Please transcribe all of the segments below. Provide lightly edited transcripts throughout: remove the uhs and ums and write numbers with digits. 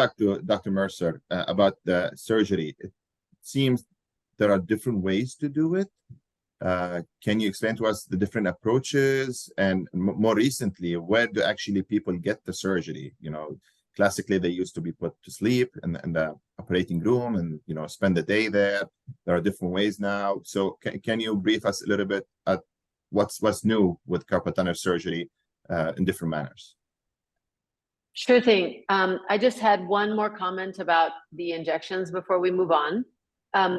Back to Dr. Mercer about the surgery. It seems there are different ways to do it. Can you explain to us the different approaches, and more recently, where do actually people get the surgery? Classically, they used to be put to sleep in the operating room and, spend the day there. There are different ways now. So can you brief us a little bit at what's new with carpal tunnel surgery in different manners? Sure thing. I just had one more comment about the injections before we move on.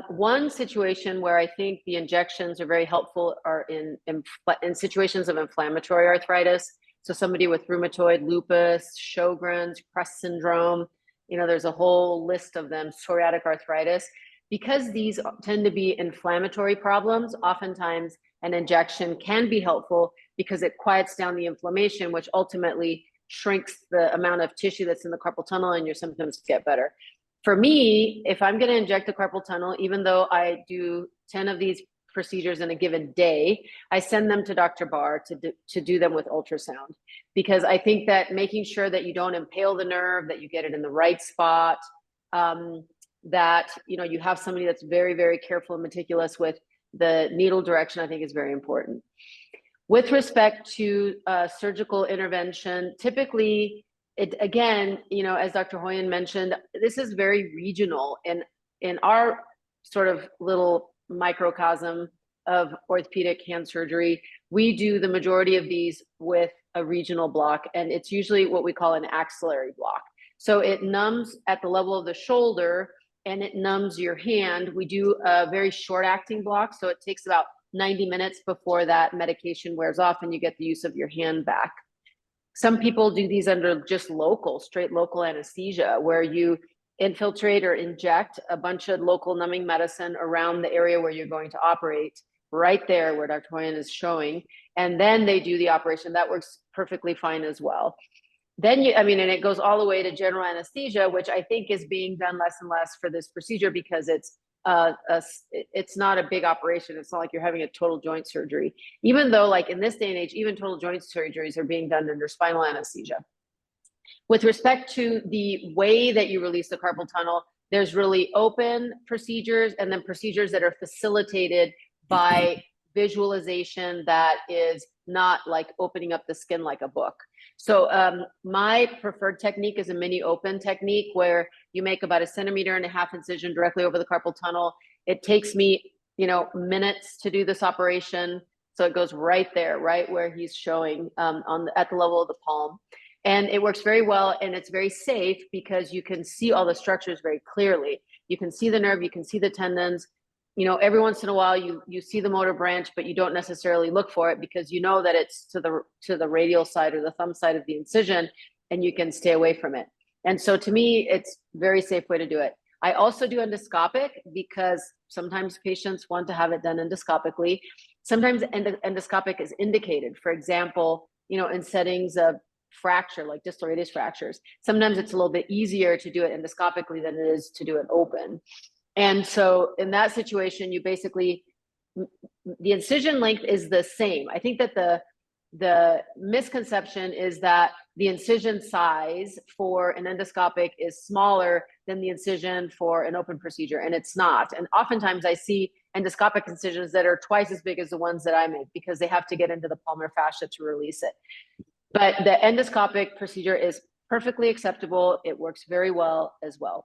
One situation where I think the injections are very helpful are in situations of inflammatory arthritis. So somebody with rheumatoid, lupus, Sjogren's, Crest syndrome, there's a whole list of them, psoriatic arthritis. Because these tend to be inflammatory problems, oftentimes an injection can be helpful because it quiets down the inflammation, which ultimately shrinks the amount of tissue that's in the carpal tunnel and your symptoms get better. For me, if I'm going to inject the carpal tunnel, even though I do 10 of these procedures in a given day, I send them to Dr. Barr to do them with ultrasound, because I think that making sure that you don't impale the nerve, that you get it in the right spot, that you have somebody that's very, very careful and meticulous with the needle direction, I think is very important. With respect to surgical intervention, typically, again, as Dr. Hoyen mentioned, this is very regional. And in our sort of little microcosm of orthopedic hand surgery, we do the majority of these with a regional block, and it's usually what we call an axillary block. So it numbs at the level of the shoulder and it numbs your hand. We do a very short acting block, so it takes about 90 minutes before that medication wears off and you get the use of your hand back. Some people do these under just straight local anesthesia, where you infiltrate or inject a bunch of local numbing medicine around the area where you're going to operate, right there where Dr. Hoyen is showing, and then they do the operation. That works perfectly fine as well. Then and it goes all the way to general anesthesia, which I think is being done less and less for this procedure because it's not a big operation. It's not like you're having a total joint surgery, even though like in this day and age, even total joint surgeries are being done under spinal anesthesia. With respect to the way that you release the carpal tunnel, there's really open procedures and then procedures that are facilitated by visualization that is not like opening up the skin like a book. So my preferred technique is a mini open technique where you make about 1.5 centimeter incision directly over the carpal tunnel. It takes me, minutes to do this operation. So it goes right there, right where he's showing at the level of the palm. And it works very well, and it's very safe because you can see all the structures very clearly. You can see the nerve, you can see the tendons. Every once in a while you see the motor branch, but you don't necessarily look for it because you know that it's to the radial side or the thumb side of the incision, and you can stay away from it. And so to me, it's a very safe way to do it. I also do endoscopic because sometimes patients want to have it done endoscopically. Sometimes endoscopic is indicated. For example, in settings of fracture, like distal radius fractures, sometimes it's a little bit easier to do it endoscopically than it is to do it open. And so in that situation, you basically, the incision length is the same. I think that the misconception is that the incision size for an endoscopic is smaller than the incision for an open procedure, and it's not. And oftentimes I see endoscopic incisions that are twice as big as the ones that I make because they have to get into the palmar fascia to release it. But the endoscopic procedure is perfectly acceptable. It works very well as well.